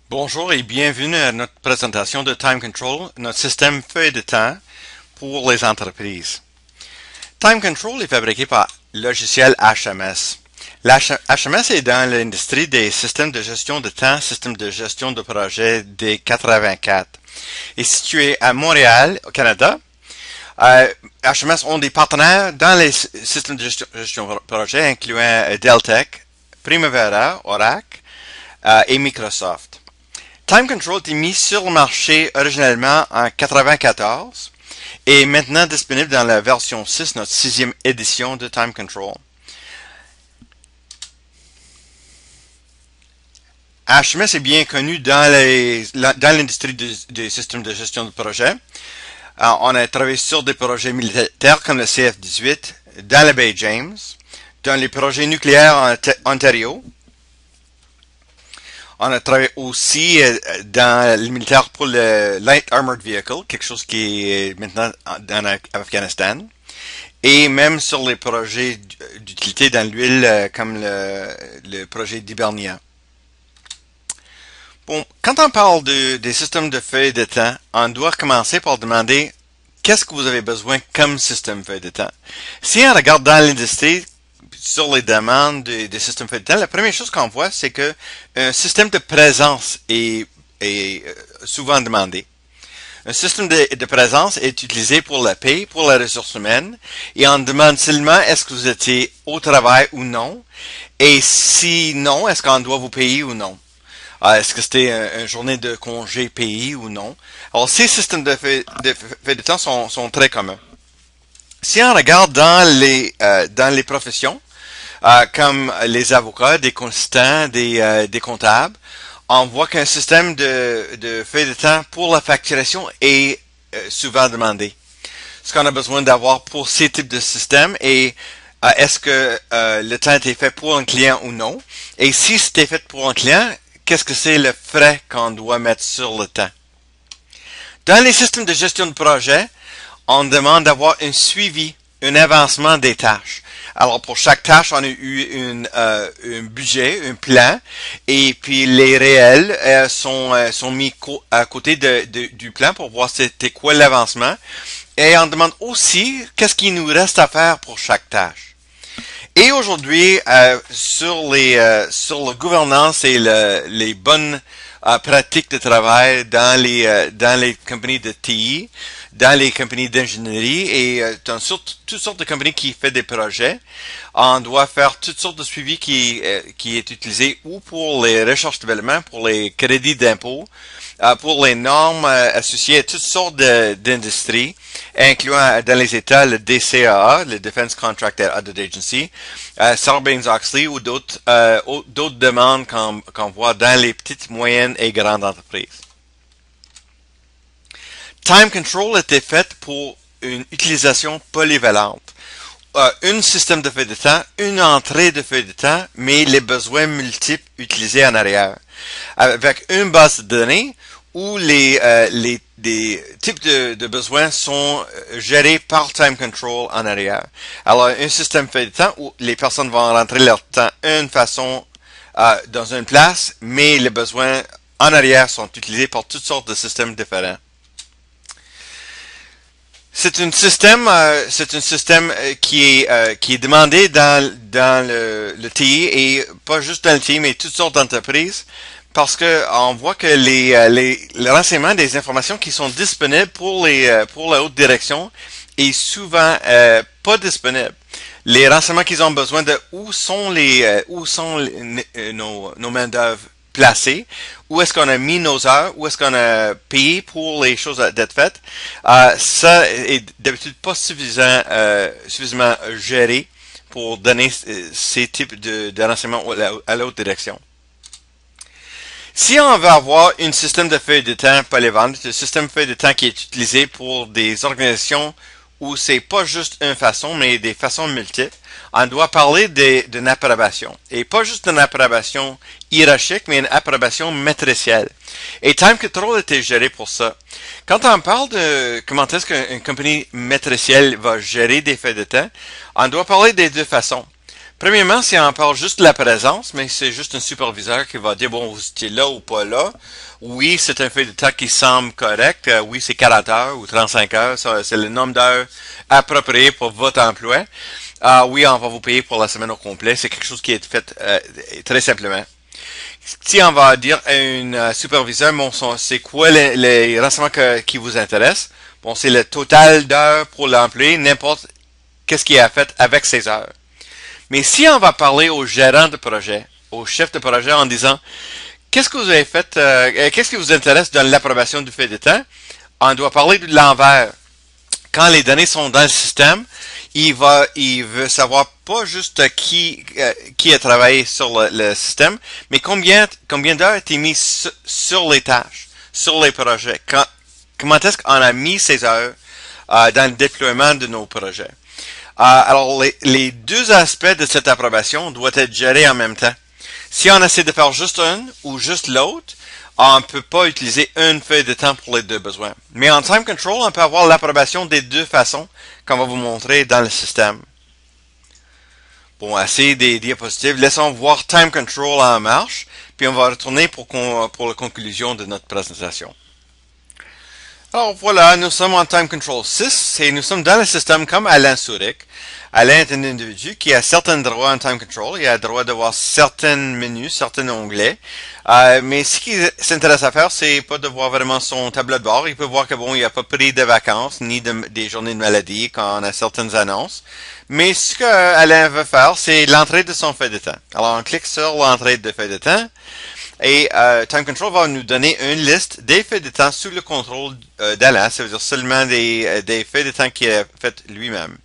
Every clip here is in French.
Bonjour et bienvenue à notre présentation de Time Control, notre système feuille de temps pour les entreprises. Time Control est fabriqué par logiciel HMS. HMS est dans l'industrie des systèmes de gestion de temps, systèmes de gestion de projet des 84. Est situé à Montréal, au Canada. HMS ont des partenaires dans les systèmes de gestion de projet, incluant Deltek, Primavera, Oracle et Microsoft. Time Control est mis sur le marché originellement en 1994 et est maintenant disponible dans la version 6, notre sixième édition de Time Control. HMS est bien connu dans l'industrie des systèmes de gestion de projet. On a travaillé sur des projets militaires comme le CF-18, dans la baie James, dans les projets nucléaires en Ontario. On a travaillé aussi dans le militaire pour le Light Armored Vehicle, quelque chose qui est maintenant en Afghanistan, et même sur les projets d'utilité dans l'huile comme le projet d'Hibernia. Bon, quand on parle des systèmes de feuilles de temps, on doit commencer par demander qu'est-ce que vous avez besoin comme système feuille de temps. Si on regarde dans l'industrie, sur les demandes des systèmes feuilles de temps, la première chose qu'on voit, c'est que un système de présence est souvent demandé. Un système de présence est utilisé pour la paie, pour la ressource humaine, et on demande seulement est-ce que vous étiez au travail ou non, et si non, est-ce qu'on doit vous payer ou non. Est-ce que c'était une journée de congé payé ou non. Alors, ces systèmes de feuilles de temps sont très communs. Si on regarde dans les professions, comme les avocats, des consultants, des comptables, on voit qu'un système de feuilles de temps pour la facturation est souvent demandé. Ce qu'on a besoin d'avoir pour ces types de systèmes est est-ce que le temps était fait pour un client ou non? Et si c'était fait pour un client, qu'est-ce que c'est le frais qu'on doit mettre sur le temps? Dans les systèmes de gestion de projet, on demande d'avoir un suivi, un avancement des tâches. Alors, pour chaque tâche, on a eu un budget, un plan, et puis les réels sont mis à côté du plan pour voir c'était quoi l'avancement. Et on demande aussi qu'est-ce qu'il nous reste à faire pour chaque tâche. Et aujourd'hui, sur la gouvernance et les bonnes pratiques de travail dans les compagnies de TI, dans les compagnies d'ingénierie et dans toutes sortes de compagnies qui font des projets, on doit faire toutes sortes de suivis qui est utilisé ou pour les recherches de développement, pour les crédits d'impôt, pour les normes associées à toutes sortes d'industries, incluant dans les États le DCAA, le Defense Contractor Audit Agency, Sarbanes-Oxley ou d'autres demandes qu'on voit dans les petites, moyennes et grandes entreprises. Time Control était fait pour une utilisation polyvalente. Un système de feuille de temps, une entrée de feuille de temps, mais les besoins multiples utilisés en arrière. Avec une base de données où les types de besoins sont gérés par Time Control en arrière. Alors, un système feuille de temps où les personnes vont rentrer leur temps d'une façon dans une place, mais les besoins en arrière sont utilisés par toutes sortes de systèmes différents. C'est un système qui est demandé dans le TI et pas juste dans le TI, mais toutes sortes d'entreprises, parce que on voit que les renseignements des informations qui sont disponibles pour la haute direction est souvent pas disponible. Les renseignements qu'ils ont besoin de où sont nos main-d'œuvre placés, où est-ce qu'on a mis nos heures, où est-ce qu'on a payé pour les choses d'être faites, ça est d'habitude pas suffisamment géré pour donner ces types de renseignements à l'autre direction. Si on veut avoir un système de feuilles de temps polyvalent, un système de feuilles de temps qui est utilisé pour des organisations où c'est pas juste une façon, mais des façons multiples, on doit parler d'une approbation. Et pas juste une approbation hiérarchique, mais une approbation matricielle. Et Time Control était géré pour ça. Quand on parle de comment est-ce qu'une compagnie matricielle va gérer des feuilles de temps, on doit parler des deux façons. Premièrement, si on parle juste de la présence, mais c'est juste un superviseur qui va dire, bon, vous étiez là ou pas là. Oui, c'est un feuille de temps qui semble correct. Oui, c'est 40 heures ou 35 heures. C'est le nombre d'heures approprié pour votre emploi. Oui, on va vous payer pour la semaine au complet. C'est quelque chose qui est fait très simplement. Si on va dire à un superviseur, bon, c'est quoi les renseignements qui vous intéressent? Bon, c'est le total d'heures pour l'employé, n'importe qu'est-ce qu'il a fait avec ces heures. Mais si on va parler au gérant de projet, au chef de projet en disant, qu'est-ce que vous avez fait, qu'est-ce qui vous intéresse dans l'approbation du fait de temps? On doit parler de l'envers. Quand les données sont dans le système, il veut savoir pas juste qui a travaillé sur le système, mais combien d'heures a été mis sur les tâches, sur les projets. Comment est-ce qu'on a mis ces heures dans le déploiement de nos projets. Alors, les deux aspects de cette approbation doivent être gérés en même temps. Si on essaie de faire juste un ou juste l'autre, on ne peut pas utiliser une feuille de temps pour les deux besoins. Mais en Time Control, on peut avoir l'approbation des deux façons qu'on va vous montrer dans le système. Bon, assez des diapositives. Laissons voir Time Control en marche, puis on va retourner pour la conclusion de notre présentation. Alors voilà, nous sommes en Time Control 6 et nous sommes dans le système comme Alain Souric. Alain est un individu qui a certains droits en Time Control. Il a le droit de voir certains menus, certains onglets. Mais ce qui s'intéresse à faire, c'est pas de voir vraiment son tableau de bord. Il peut voir que bon, il n'a pas pris de vacances ni des journées de maladie quand on a certaines annonces. Mais ce que Alain veut faire, c'est l'entrée de son feuille de temps. Alors on clique sur l'entrée de feuille de temps. Et Time Control va nous donner une liste des feuilles de temps sous le contrôle d'Alain, ça veut dire seulement des feuilles de temps qu'il a faites lui-même.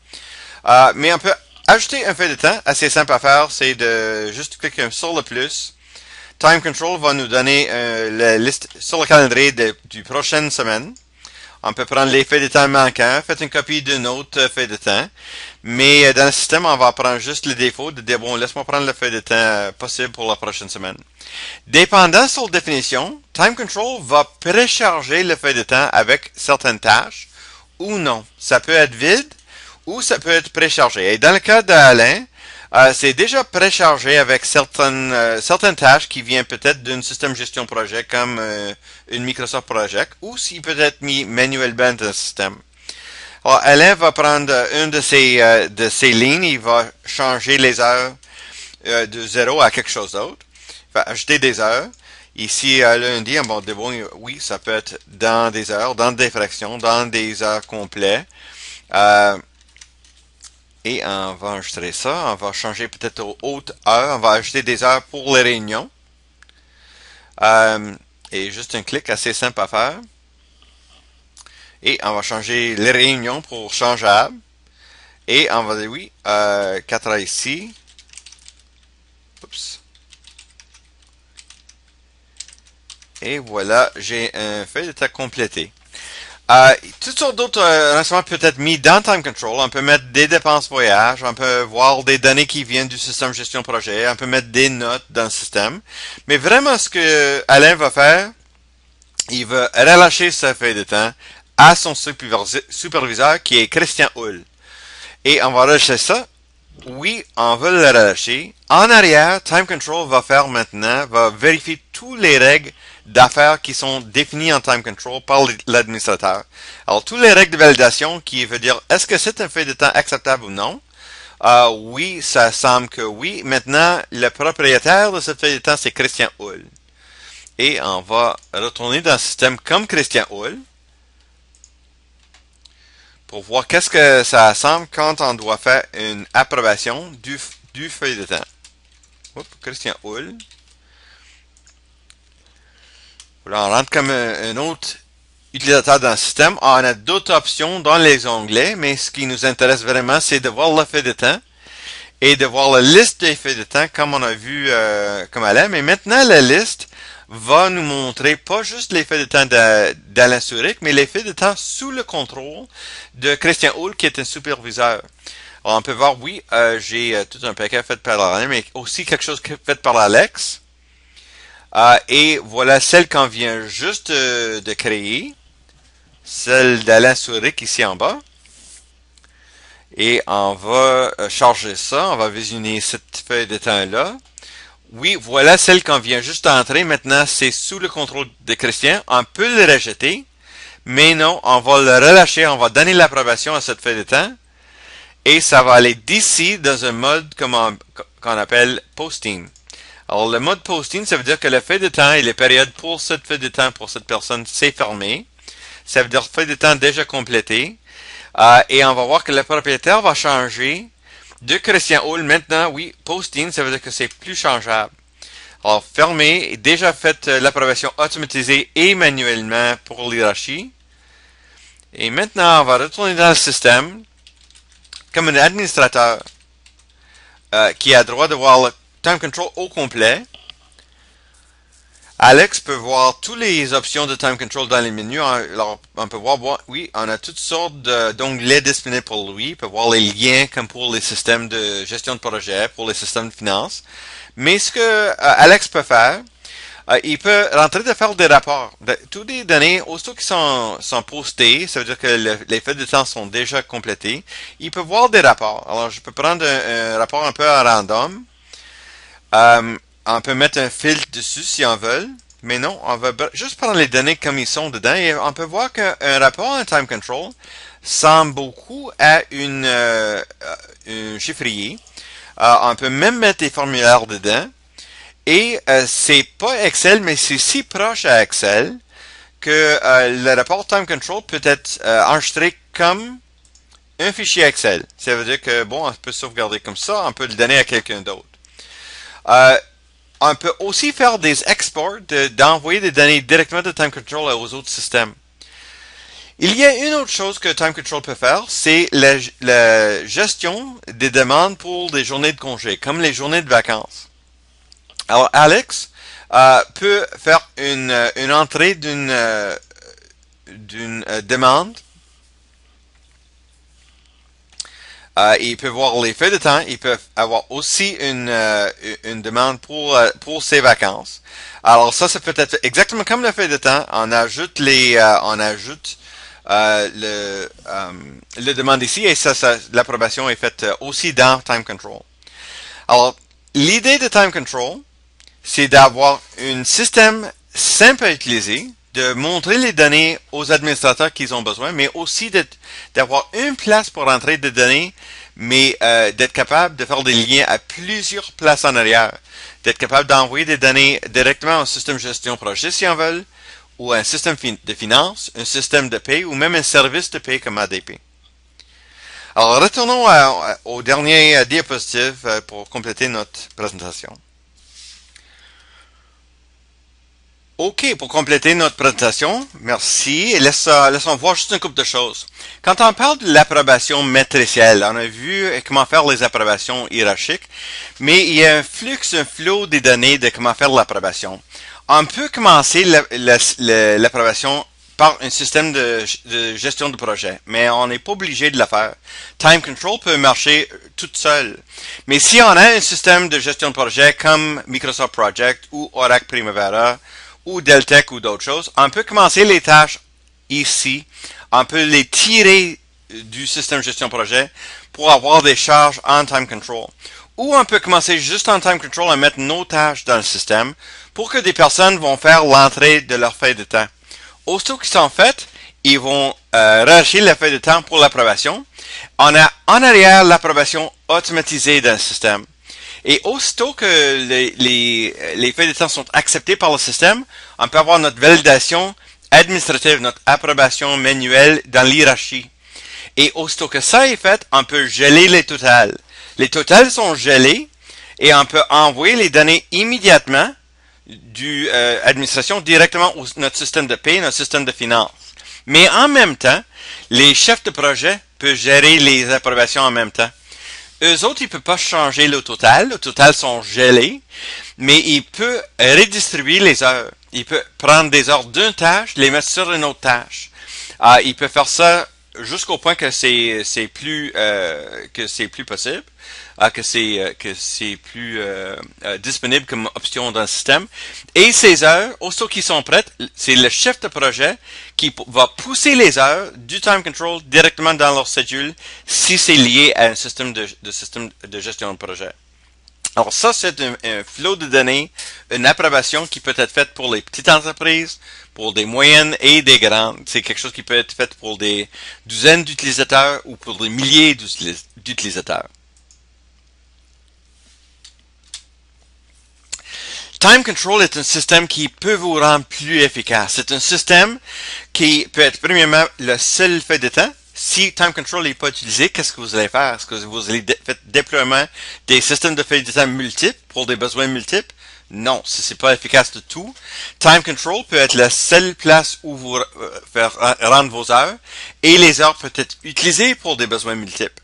Mais on peut ajouter un feuille de temps, assez simple à faire, c'est de juste cliquer sur le plus. Time Control va nous donner la liste sur le calendrier du prochaine semaine. On peut prendre les feuilles de temps manquants, faites une copie d'une autre feuille de temps. Mais dans le système, on va prendre juste le défaut de dire, bon, laisse-moi prendre la feuille de temps possible pour la prochaine semaine. Dépendant sur la définition, Time Control va précharger la feuille de temps avec certaines tâches ou non. Ça peut être vide ou ça peut être préchargé. Et dans le cas d'Alain, c'est déjà préchargé avec certaines tâches qui viennent peut-être d'un système gestion projet comme une Microsoft Project ou s'il peut être mis manuellement dans le système. Alors, Alain va prendre une de ces lignes, il va changer les heures de 0 à quelque chose d'autre. Il va ajouter des heures. Ici, lundi, on va dire, bon, oui, ça peut être dans des heures, dans des fractions, dans des heures complètes. Et on va enregistrer ça. On va changer peut-être aux hautes heures. On va ajouter des heures pour les réunions. Et juste un clic assez simple à faire. Et on va changer les réunions pour changeable. Et on va dire oui, 4 heures ici. Oups. Et voilà, j'ai un feuille de temps complété. Toutes sortes d'autres renseignements peuvent être mis dans Time Control. On peut mettre des dépenses voyage, on peut voir des données qui viennent du système gestion projet, on peut mettre des notes dans le système. Mais vraiment, ce que Alain va faire, il va relâcher sa feuille de temps à son superviseur qui est Christian Hull. Et on va relâcher ça. Oui, on va le relâcher. En arrière, Time Control va vérifier toutes les règles d'affaires qui sont définies en Time Control par l'administrateur. Alors, toutes les règles de validation qui veut dire est-ce que c'est un feuille de temps acceptable ou non? Oui, ça semble que oui. Maintenant, le propriétaire de cette feuille de temps, c'est Christian Hull. Et on va retourner dans le système comme Christian Hull pour voir qu'est-ce que ça semble quand on doit faire une approbation du feuille de temps. Oups, Christian Hull. Voilà, on rentre comme un autre utilisateur dans le système. On a d'autres options dans les onglets, mais ce qui nous intéresse vraiment, c'est de voir le feuille de temps et de voir la liste des feuilles de temps comme on a vu comme Alain. Mais maintenant, la liste va nous montrer pas juste les feuilles de temps d'Alain Souric, mais les feuilles de temps sous le contrôle de Christian Hull, qui est un superviseur. Alors, on peut voir, oui, j'ai tout un paquet fait par Alain, mais aussi quelque chose fait par Alex. Et voilà celle qu'on vient juste de créer, celle d'Alain Souric ici en bas. Et on va charger ça. On va visionner cette feuille de temps-là. Oui, voilà celle qu'on vient juste d'entrer. Maintenant, c'est sous le contrôle de Christian. On peut le rejeter. Mais non, on va le relâcher. On va donner l'approbation à cette feuille de temps. Et ça va aller d'ici dans un mode qu'on appelle posting. Alors, le mode posting, ça veut dire que la feuille de temps et les périodes pour cette feuille de temps, pour cette personne, c'est fermé. Ça veut dire feuille de temps déjà complétée. Et on va voir que le propriétaire va changer de Christian Hall. Maintenant, oui, posting, ça veut dire que c'est plus changeable. Alors, fermé, déjà fait l'approbation automatisée et manuellement pour l'hierarchie. Et maintenant, on va retourner dans le système comme un administrateur qui a droit de voir le time control au complet. Alex peut voir toutes les options de time control dans les menus. Alors, on peut voir, oui, on a toutes sortes d'onglets disponibles pour lui. Il peut voir les liens comme pour les systèmes de gestion de projet, pour les systèmes de finances. Mais ce que Alex peut faire, il peut rentrer de faire des rapports. Toutes les données, aussitôt qui sont postées, ça veut dire que les feuilles de temps sont déjà complétées. Il peut voir des rapports. Alors, je peux prendre un rapport un peu à random. On peut mettre un filtre dessus si on veut, mais non, on va juste prendre les données comme ils sont dedans et on peut voir qu'un rapport en time control ressemble beaucoup à un chiffrier. On peut même mettre des formulaires dedans et c'est pas Excel, mais c'est si proche à Excel que le rapport time control peut être enregistré comme un fichier Excel. Ça veut dire que, bon, on peut sauvegarder comme ça, on peut le donner à quelqu'un d'autre. On peut aussi faire des exports, d'envoyer des données directement de Time Control aux autres systèmes. Il y a une autre chose que Time Control peut faire, c'est la gestion des demandes pour des journées de congé, comme les journées de vacances. Alors, Alex peut faire une entrée d'une demande. Il peut voir les feuilles de temps. Il peut avoir aussi une demande pour ses vacances. Alors ça peut être exactement comme la feuille de temps. On ajoute le demande ici et l'approbation est faite aussi dans Time Control. Alors l'idée de Time Control, c'est d'avoir un système simple à utiliser, de montrer les données aux administrateurs qu'ils ont besoin, mais aussi d'avoir une place pour entrer des données, mais d'être capable de faire des liens à plusieurs places en arrière, d'être capable d'envoyer des données directement au système de gestion projet si on veut, ou un système de finance, un système de paie, ou même un service de paie comme ADP. Alors retournons au dernier diapositive pour compléter notre présentation. OK, pour compléter notre présentation, merci. Et laissons voir juste une couple de choses. Quand on parle de l'approbation matricielle, on a vu comment faire les approbations hiérarchiques, mais il y a un flow des données de comment faire l'approbation. On peut commencer l'approbation par un système de gestion de projet, mais on n'est pas obligé de le faire. Time Control peut marcher toute seule. Mais si on a un système de gestion de projet comme Microsoft Project ou Oracle Primavera, ou Deltek ou d'autres choses, on peut commencer les tâches ici. On peut les tirer du système de gestion projet pour avoir des charges en Time Control. Ou on peut commencer juste en Time Control et mettre nos tâches dans le système pour que des personnes vont faire l'entrée de leur feuille de temps. Aussitôt qu'ils sont faites, ils vont relâcher la feuille de temps pour l'approbation. On a en arrière l'approbation automatisée dans le système. Et aussitôt que les feuilles de temps sont acceptées par le système, on peut avoir notre validation administrative, notre approbation manuelle dans l'hierarchie. Et aussitôt que ça est fait, on peut geler les totals. Les totals sont gelés et on peut envoyer les données immédiatement du administration directement à notre système de paie, notre système de finance. Mais en même temps, les chefs de projet peuvent gérer les approbations en même temps. Eux autres, ils ne peuvent pas changer le total. Le total sont gelés, mais ils peuvent redistribuer les heures. Ils peuvent prendre des heures d'une tâche, les mettre sur une autre tâche. Ils peuvent faire ça jusqu'au point que c'est plus possible, que c'est plus disponible comme option dans le système. Et ces heures, aussitôt qu'ils sont prêtes, c'est le chef de projet qui va pousser les heures du time control directement dans leur schedule si c'est lié à un système de gestion de projet. Alors ça, c'est un flot de données, une approbation qui peut être faite pour les petites entreprises, pour des moyennes et des grandes. C'est quelque chose qui peut être fait pour des dizaines d'utilisateurs ou pour des milliers d'utilisateurs. Time Control est un système qui peut vous rendre plus efficace. C'est un système qui peut être premièrement le seul fait de temps. Si Time Control n'est pas utilisé, qu'est-ce que vous allez faire? Est-ce que vous allez faire déploiement des systèmes de feuilles de temps multiples pour des besoins multiples? Non, c'est pas efficace de tout. Time Control peut être la seule place où vous faire rendre vos heures et les heures peuvent être utilisées pour des besoins multiples.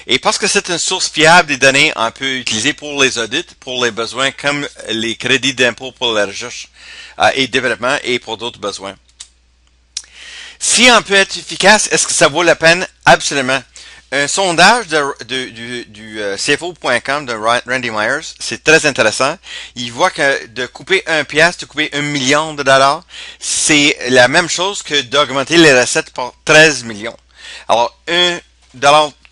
Et parce que c'est une source fiable des données, on peut utiliser pour les audits, pour les besoins comme les crédits d'impôt pour la recherche et développement et pour d'autres besoins. Si on peut être efficace, est-ce que ça vaut la peine? Absolument. Un sondage du CFO.com de Randy Myers, c'est très intéressant. Il voit que de couper un piastre, de couper $1 million, c'est la même chose que d'augmenter les recettes par 13 millions. Alors, $1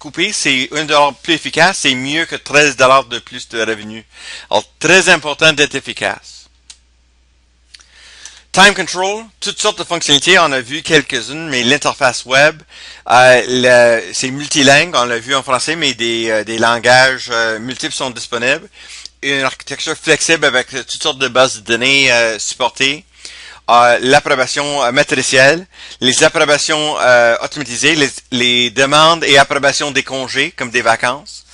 coupé, c'est $1 plus efficace, c'est mieux que $13 de plus de revenus. Alors, très important d'être efficace. Time Control, toutes sortes de fonctionnalités, on a vu quelques-unes, mais l'interface web, c'est multilingue, on l'a vu en français, mais des langages multiples sont disponibles. Une architecture flexible avec toutes sortes de bases de données supportées. L'approbation matricielle, les approbations automatisées, les demandes et approbations des congés, comme des vacances.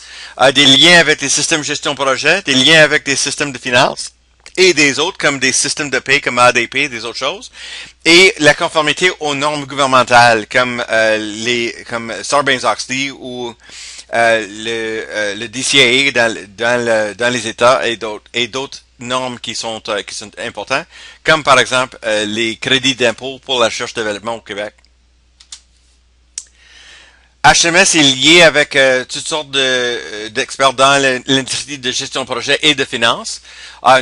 Des liens avec les systèmes de gestion projet, des liens avec des systèmes de finances. Et des autres, comme des systèmes de paie, comme ADP, des autres choses. Et la conformité aux normes gouvernementales, comme Sarbanes-Oxley ou le DCAA dans les États et d'autres normes qui sont importantes, comme par exemple les crédits d'impôt pour la recherche et développement au Québec. HMS est lié avec toutes sortes d'experts dans l'industrie de gestion de projet et de finances.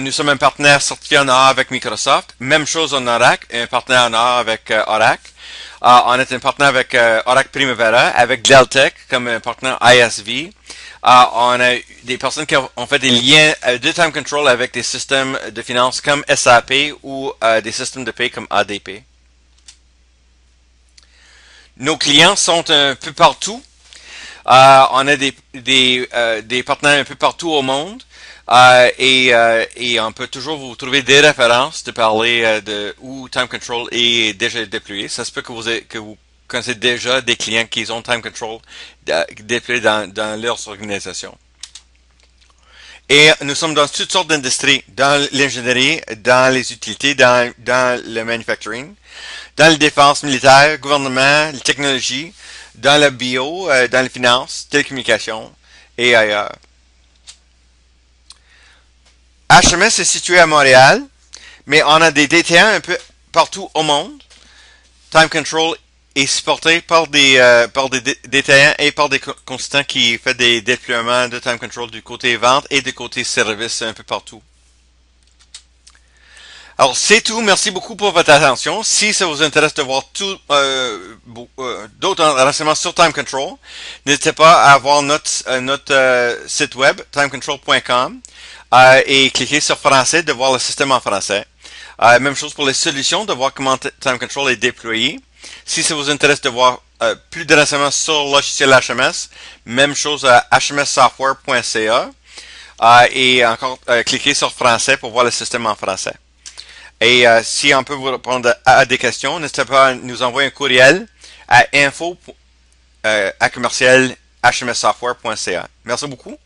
Nous sommes un partenaire certifié en A avec Microsoft. Même chose en Oracle, un partenaire en A avec Oracle. On est un partenaire avec Oracle Primavera, avec Deltek comme un partenaire ISV. On a des personnes qui ont fait des liens de time control avec des systèmes de finances comme SAP ou des systèmes de paie comme ADP. Nos clients sont un peu partout. On a des partenaires un peu partout au monde. Et on peut toujours vous trouver des références de parler de où Time Control est déjà déployé. Ça se peut que vous connaissez déjà des clients qui ont Time Control déployé dans leurs organisations. Et nous sommes dans toutes sortes d'industries, dans l'ingénierie, dans les utilités, dans le manufacturing, dans la défense militaire, gouvernement, la technologie, dans le bio, dans les finances, télécommunications et ailleurs. HMS est situé à Montréal, mais on a des DTA un peu partout au monde. Time Control est supporté par des DTA et par des consultants qui font des déploiements de Time Control du côté vente et du côté service un peu partout. Alors, c'est tout. Merci beaucoup pour votre attention. Si ça vous intéresse de voir d'autres renseignements sur Time Control, n'hésitez pas à voir notre site web, timecontrol.com, et cliquez sur français de voir le système en français. Même chose pour les solutions, de voir comment Time Control est déployé. Si ça vous intéresse de voir plus de renseignements sur le logiciel HMS, même chose à hmssoftware.ca. Et encore, cliquez sur français pour voir le système en français. Et si on peut vous répondre à des questions, n'hésitez pas à nous envoyer un courriel à info@hmssoftware.ca. Merci beaucoup.